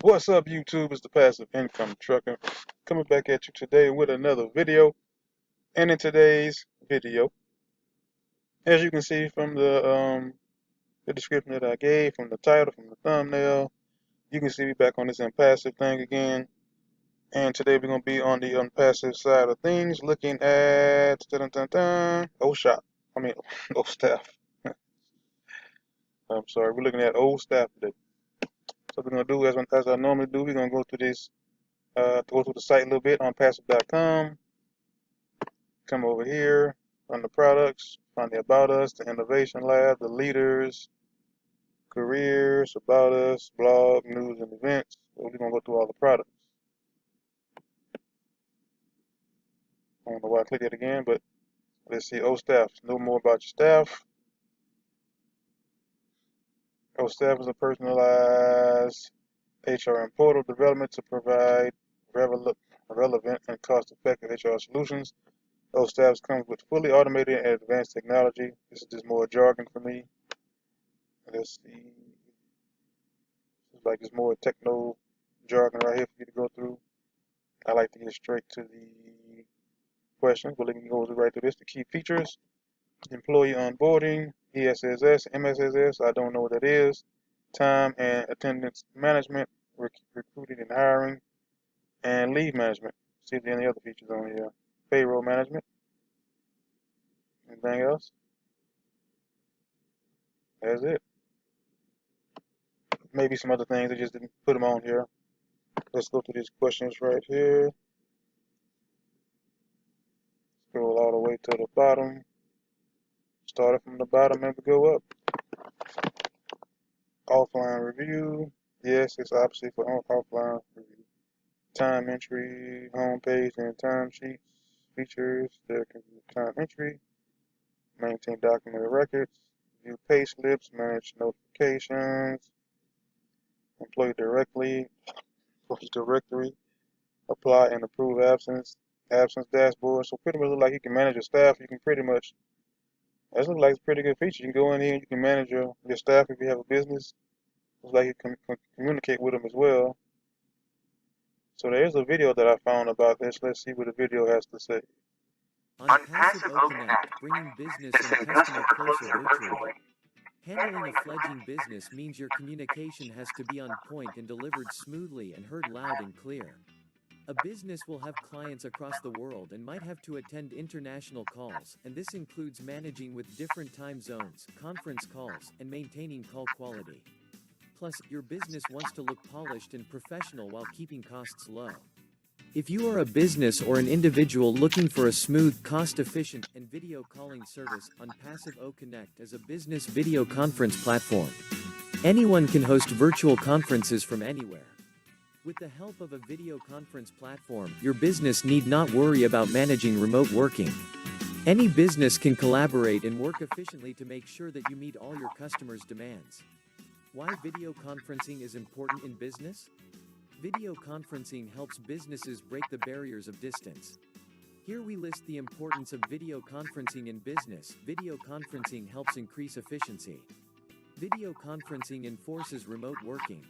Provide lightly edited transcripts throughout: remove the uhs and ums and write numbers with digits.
What's up, YouTube? It's the Passive Income Trucker coming back at you today with another video. And in today's video, as you can see from the description that I gave, from the title, from the thumbnail, you can see me back on this unpassive thing again. And today we're gonna be on the unpassive side of things, looking at Oshop. I mean, Ostaff. I'm sorry, we're looking at Ostaff today. So we're gonna do as I normally do. We're gonna go through this, go through the site a little bit on passive.com. Come over here, on the products, find the About Us, the Innovation Lab, the Leaders, Careers, About Us, Blog, News, and Events. So we're going to go through all the products. I don't know why I clicked it again, but let's see. Ostaff. Know more about your staff. Ostaff is a personalized HR and portal development to provide relevant and cost-effective HR solutions. Ostaff comes with fully automated and advanced technology. This is just more jargon for me. Let's see. It's like it's more techno jargon right here for you to go through. I like to get straight to the questions, but let me go right through this. The key features: employee onboarding, ESSS, MSSS, I don't know what that is, time and attendance management, recruiting and hiring, and leave management. See if there are any other features on here. Payroll management. Anything else? That's it. Maybe some other things, I just didn't put them on here. Let's go through these questions right here. Scroll all the way to the bottom. Start it from the bottom and we go up. Offline review. Yes, it's obviously for offline review. Time entry, homepage and timesheets. Features. There can be time entry. Maintain documented records. View pay slips. Manage notifications. Employee directly. Employee directory. Apply and approve absence. Absence dashboard. So pretty much look like you can manage your staff. You can pretty much. That looks like it's a pretty good feature. You can go in here and you can manage your staff if you have a business. Looks like you can communicate with them as well. So there's a video that I found about this. Let's see what the video has to say. On Passive Connect, bringing business and customer closer virtually. Handling a fledgling business means your communication has to be on point and delivered smoothly and heard loud and clear. A business will have clients across the world and might have to attend international calls, and this includes managing with different time zones, conference calls, and maintaining call quality. Plus, your business wants to look polished and professional while keeping costs low. If you are a business or an individual looking for a smooth, cost-efficient, and video calling service, Passive Connect is a business video conference platform. Anyone can host virtual conferences from anywhere. With the help of a video conference platform, your business need not worry about managing remote working. Any business can collaborate and work efficiently to make sure that you meet all your customers' demands. Why video conferencing is important in business? Video conferencing helps businesses break the barriers of distance. Here we list the importance of video conferencing in business. Video conferencing helps increase efficiency. Video conferencing enforces remote working.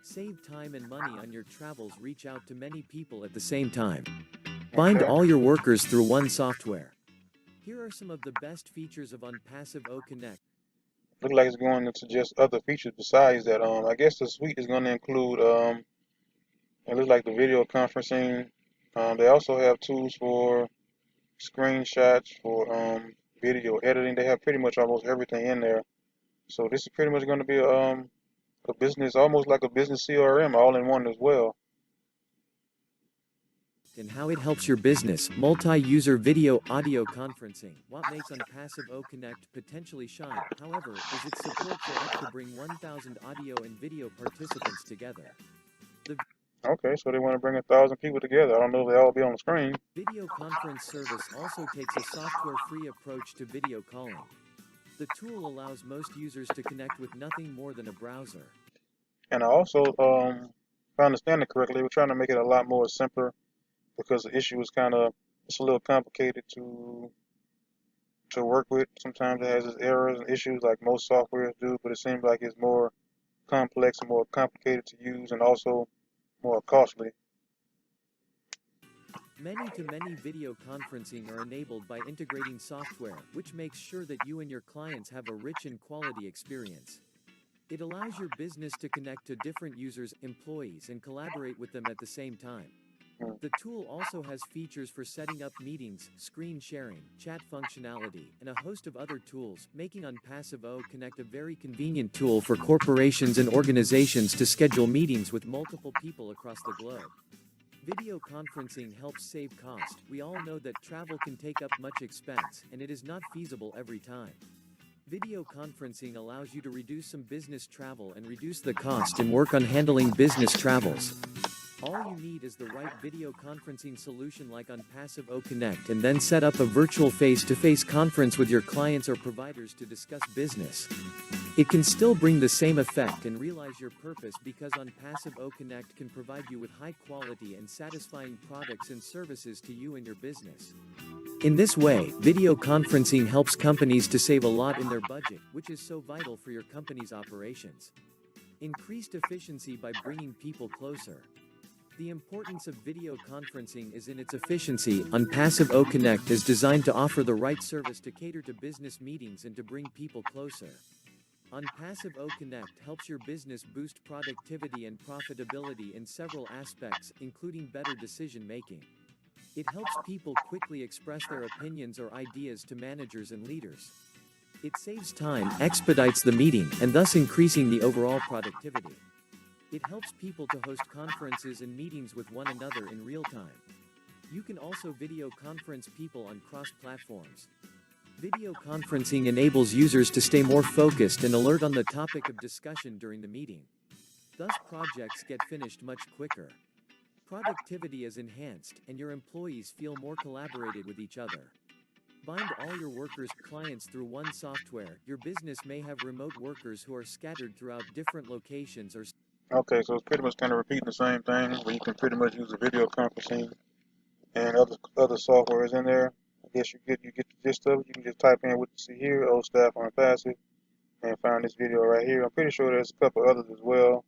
Save time and money on your travels. Reach out to many people at the same time. Find all your workers through one software. Here are some of the best features of Passive Connect. Looks like it's going to suggest other features besides that. I guess the suite is going to include, it looks like the video conferencing. They also have tools for screenshots, for video editing. They have pretty much almost everything in there. So this is pretty much going to be a business, almost like a business CRM, all in one as well. And how it helps your business. Multi-user video audio conferencing. What makes Passive Connect potentially shine, however, is its support for up to bring 1,000 audio and video participants together. Okay, so they want to bring 1,000 people together. I don't know if they all be on the screen. Video conference service also takes a software-free approach to video calling. The tool allows most users to connect with nothing more than a browser. And I also, if I understand it correctly, we're trying to make it a lot more simpler because the issue is it's a little complicated to work with. Sometimes it has its errors and issues like most softwares do, but it seems like it's more complex and more complicated to use, and also more costly. Many-to-many video conferencing are enabled by integrating software, which makes sure that you and your clients have a rich and quality experience. It allows your business to connect to different users, employees, and collaborate with them at the same time. The tool also has features for setting up meetings, screen sharing, chat functionality, and a host of other tools, making Onpassive Connect a very convenient tool for corporations and organizations to schedule meetings with multiple people across the globe. Video conferencing helps save cost. We all know that travel can take up much expense, and it is not feasible every time. Video conferencing allows you to reduce some business travel and reduce the cost and work on handling business travels. All you need is the right video conferencing solution like Onpassive Connect, and then set up a virtual face-to-face conference with your clients or providers to discuss business. It can still bring the same effect and realize your purpose because Onpassive Connect can provide you with high quality and satisfying products and services to you and your business. In this way, video conferencing helps companies to save a lot in their budget, which is so vital for your company's operations. Increased efficiency by bringing people closer. The importance of video conferencing is in its efficiency. Onpassive Connect is designed to offer the right service to cater to business meetings and to bring people closer. Onpassive Connect helps your business boost productivity and profitability in several aspects, including better decision making. It helps people quickly express their opinions or ideas to managers and leaders. It saves time, expedites the meeting, and thus increasing the overall productivity. It helps people to host conferences and meetings with one another in real time. You can also video conference people on cross-platforms. Video conferencing enables users to stay more focused and alert on the topic of discussion during the meeting. Thus, projects get finished much quicker. Productivity is enhanced, and your employees feel more collaborated with each other. Bind all your workers' clients through one software. Your business may have remote workers who are scattered throughout different locations or... Okay, so it's pretty much kind of repeating the same thing, where you can pretty much use the video conferencing and other softwares in there. I guess you get the gist of it. You can just type in what you see here, Ostaff Onpassive, and find this video right here. I'm pretty sure there's a couple others as well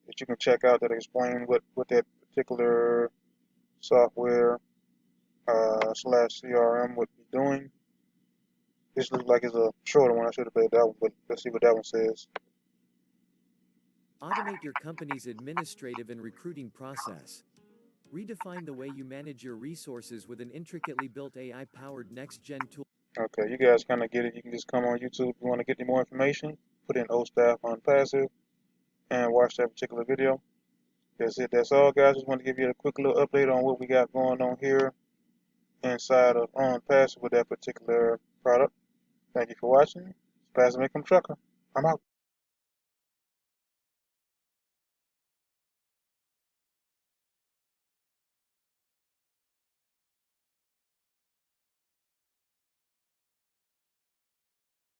that you can check out that explain what that particular software slash CRM would be doing. This looks like it's a shorter one. I should have made that one, but let's see what that one says. Automate your company's administrative and recruiting process. Redefine the way you manage your resources with an intricately built AI-powered next-gen tool. Okay, you guys kind of get it. You can just come on YouTube if you want to get any more information. Put in Ostaff Onpassive and watch that particular video. That's it. That's all, guys. Just want to give you a quick little update on what we got going on here inside of Onpassive with that particular product. Thank you for watching. It's Passive Income Trucker. I'm out.